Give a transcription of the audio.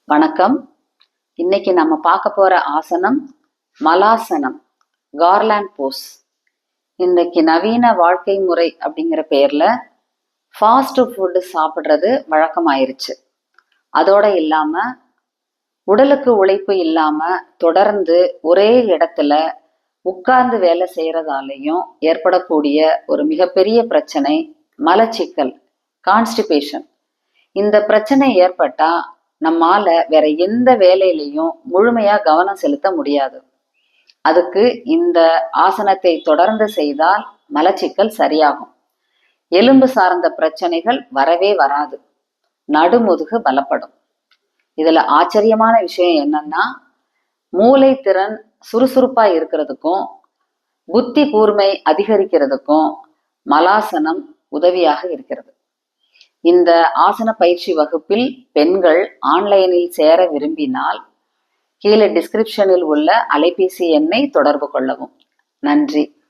வணக்கம். இன்னைக்கு நம்ம பார்க்க போற ஆசனம் மலாசனம், கார்லாண்ட் போஸ். இன்னைக்கு நவீன வாழ்க்கை முறை அப்படிங்கிற பேர்ல ஃபாஸ்ட் ஃபுட்டு சாப்பிட்றது வழக்கமாயிருச்சு. அதோட இல்லாம உடலுக்கு உழைப்பு இல்லாம தொடர்ந்து ஒரே இடத்துல உட்கார்ந்து வேலை செய்யறதாலையும் ஏற்படக்கூடிய ஒரு மிகப்பெரிய பிரச்சனை மலச்சிக்கல், கான்ஸ்டிபேஷன். இந்த பிரச்சனை ஏற்பட்டா நம்மால வேற எந்த வேலையிலையும் முழுமையா கவனம் செலுத்த முடியாது. அதுக்கு இந்த ஆசனத்தை தொடர்ந்து செய்தால் மலச்சிக்கல் சரியாகும். எலும்பு சார்ந்த பிரச்சனைகள் வரவே வராது. நடுமுதுகு பலப்படும். இதுல ஆச்சரியமான விஷயம் என்னன்னா, மூளை திறன் சுறுசுறுப்பா இருக்கிறதுக்கும் புத்தி கூர்மை அதிகரிக்கிறதுக்கும் மலாசனம் உதவியாக இருக்கிறது. இந்த ஆசன பயிற்சி வகுப்பில் பெண்கள் ஆன்லைனில் சேர விரும்பினால் கீழே டிஸ்கிரிப்ஷனில் உள்ள அலைபேசி எண்ணை தொடர்பு கொள்ளவும். நன்றி.